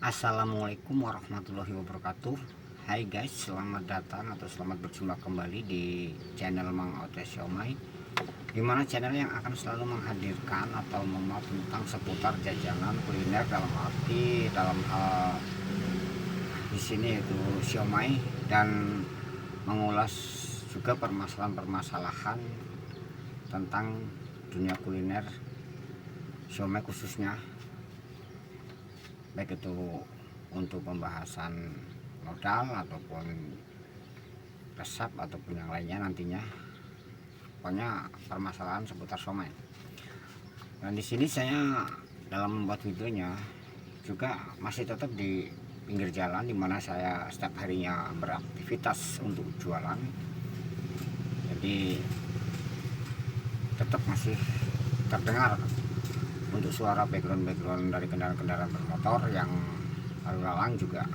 Assalamualaikum warahmatullahi wabarakatuh. Hai guys, selamat datang atau selamat berjumpa kembali di channel Mang Ote Siomay, dimana channel yang akan selalu menghadirkan atau memuat tentang seputar jajanan kuliner dalam hal di sini yaitu siomay, dan mengulas juga permasalahan-permasalahan tentang dunia kuliner siomay khususnya, baik itu untuk pembahasan modal ataupun resep ataupun yang lainnya nantinya, pokoknya permasalahan seputar siomay. Dan di sini saya dalam membuat videonya juga masih tetap di pinggir jalan, dimana saya setiap harinya beraktivitas untuk jualan, jadi tetap masih terdengar untuk suara background dari kendaraan-kendaraan bermotor yang lalu lalang, juga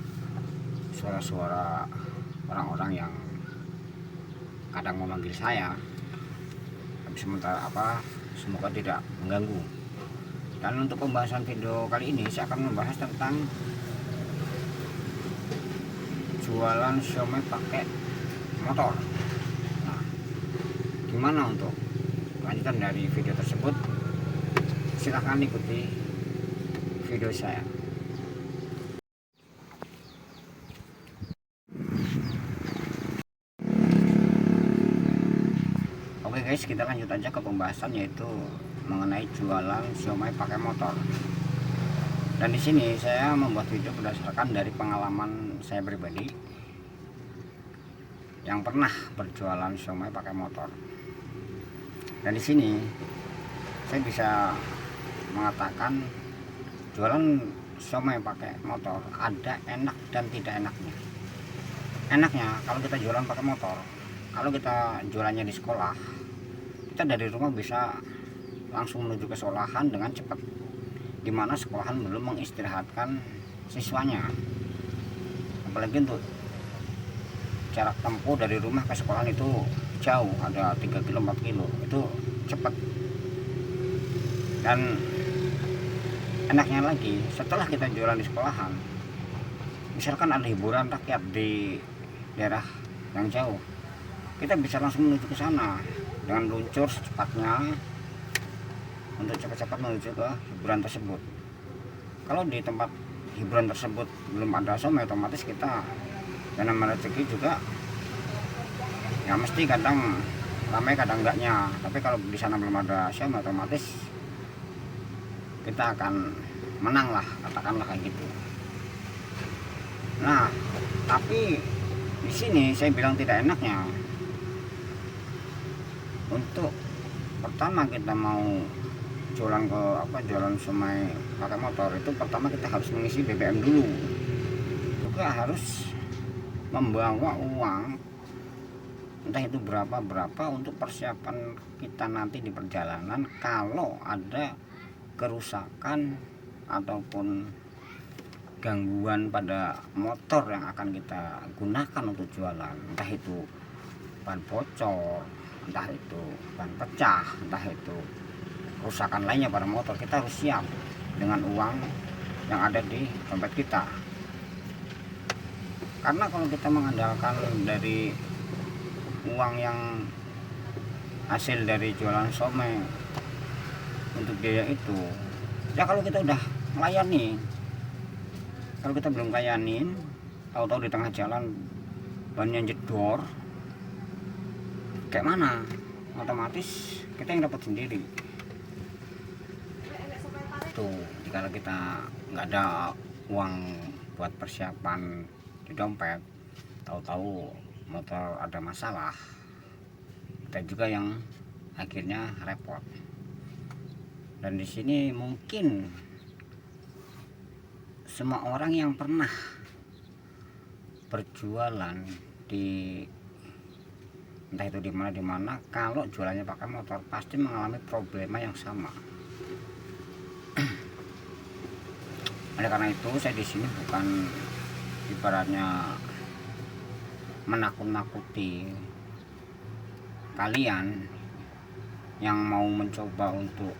suara-suara orang-orang yang kadang memanggil saya, tapi semoga tidak mengganggu. Dan untuk pembahasan video kali ini saya akan membahas tentang jualan siomay pakai motor. Nah, gimana untuk lanjutan dari video tersebut? Silahkan ikuti video saya. Oke guys, kita lanjut aja ke pembahasan, yaitu mengenai jualan siomay pakai motor. Dan di sini saya membuat video berdasarkan dari pengalaman saya pribadi yang pernah berjualan siomay pakai motor. Dan di sini saya bisa mengatakan jualan siomay pakai motor ada enak dan tidak enaknya. Enaknya kalau kita jualan pakai motor, kalau kita jualannya di sekolah, kita dari rumah bisa langsung menuju ke sekolahan dengan cepat, dimana sekolahan belum mengistirahatkan siswanya. Apalagi untuk jarak tempuh dari rumah ke sekolahan itu jauh, ada 3 kilo 4 kilo, itu cepat. Dan enaknya lagi, setelah kita jualan di sekolahan, misalkan ada hiburan rakyat di daerah yang jauh, kita bisa langsung menuju ke sana dengan luncur secepatnya untuk cepat-cepat menuju ke hiburan tersebut. Kalau di tempat hiburan tersebut belum ada siomay, otomatis kita yang namanya rezeki juga ya mesti kadang ramai kadang enggaknya. Tapi kalau di sana belum ada siomay, otomatis kita akan menang lah, katakanlah kayak gitu. Nah, tapi di sini saya bilang tidak enaknya, untuk pertama kita mau jualan siomay pakai motor itu, pertama kita harus mengisi BBM dulu, juga harus membawa uang entah itu berapa untuk persiapan kita nanti di perjalanan kalau ada kerusakan ataupun gangguan pada motor yang akan kita gunakan untuk jualan, entah itu ban bocor, entah itu ban pecah, entah itu kerusakan lainnya pada motor. Kita harus siap dengan uang yang ada di dompet kita, karena kalau kita mengandalkan dari uang yang hasil dari jualan siomay untuk biaya itu, ya kalau kita udah melayani, kalau kita belum layanin, tahu-tahu di tengah jalan bannya jedor, kayak mana? Otomatis kita yang dapat sendiri. Tuh, kalau kita nggak ada uang buat persiapan di dompet, tahu-tahu motor ada masalah, kita juga yang akhirnya repot. Dan di sini mungkin semua orang yang pernah berjualan di entah itu di mana, kalau jualannya pakai motor pasti mengalami problema yang sama. Oleh karena itu saya di sini bukan ibaratnya menakut-nakuti kalian yang mau mencoba untuk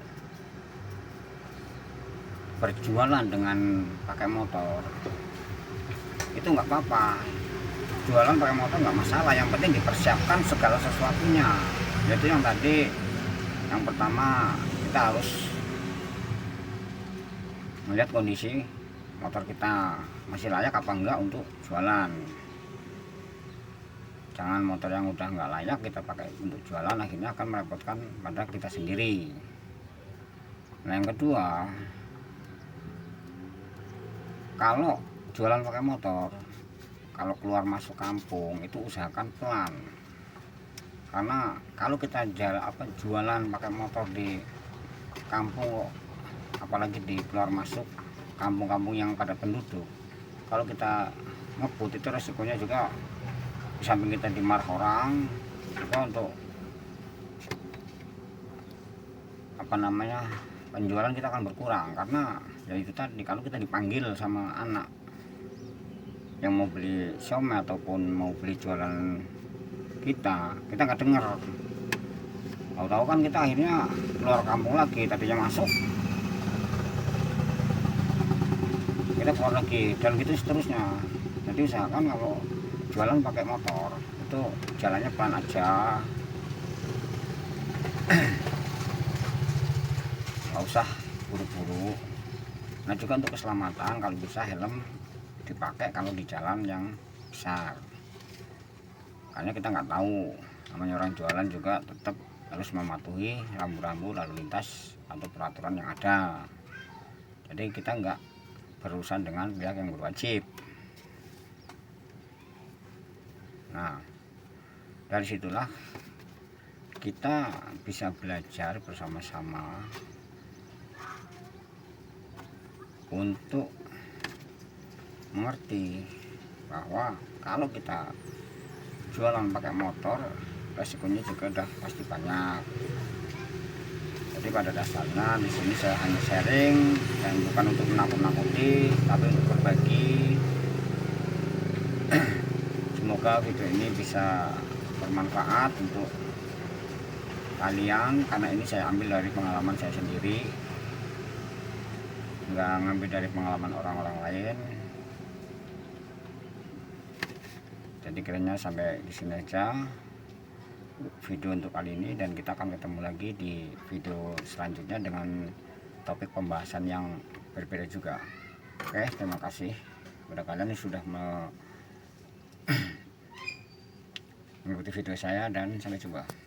berjualan dengan pakai motor itu nggak apa-apa. Jualan pakai motor nggak masalah, yang penting dipersiapkan segala sesuatunya. Yaitu yang tadi, yang pertama kita harus melihat kondisi motor kita masih layak apa enggak untuk jualan. Jangan motor yang udah nggak layak kita pakai untuk jualan, akhirnya akan merepotkan pada kita sendiri. Nah yang kedua, kalau jualan pakai motor, kalau keluar masuk kampung itu usahakan pelan. Karena kalau kita jualan pakai motor di kampung, apalagi di keluar masuk kampung-kampung yang pada penduduk, kalau kita ngebut itu resikonya juga di samping kita dimarah orang juga untuk penjualan kita akan berkurang. Karena ya itu tadi, kalau kita dipanggil sama anak yang mau beli siomay ataupun mau beli jualan kita nggak dengar, tahu-tahu kan kita akhirnya keluar kampung lagi, tadinya masuk kita keluar lagi, dan gitu seterusnya. Jadi usahakan kalau jualan pakai motor itu jalannya pelan aja, nggak usah buru-buru. Nah juga untuk keselamatan, kalau bisa helm dipakai kalau di jalan yang besar, karena kita nggak tahu, namanya orang jualan juga tetap harus mematuhi rambu-rambu lalu lintas atau peraturan yang ada. Jadi kita nggak berurusan dengan pihak yang berwajib. Nah dari situlah kita bisa belajar bersama-sama untuk mengerti bahwa kalau kita jualan pakai motor resikonya juga udah pasti banyak. Jadi pada dasarnya di sini saya hanya sharing dan bukan untuk menakut-nakuti, tapi untuk berbagi. Semoga video ini bisa bermanfaat untuk kalian, karena ini saya ambil dari pengalaman saya sendiri, nggak ngambil dari pengalaman orang-orang lain. Jadi kiranya sampai di sini aja video untuk kali ini, dan kita akan ketemu lagi di video selanjutnya dengan topik pembahasan yang berbeda juga. Oke, terima kasih kepada kalian yang sudah mengikuti video saya, dan sampai jumpa.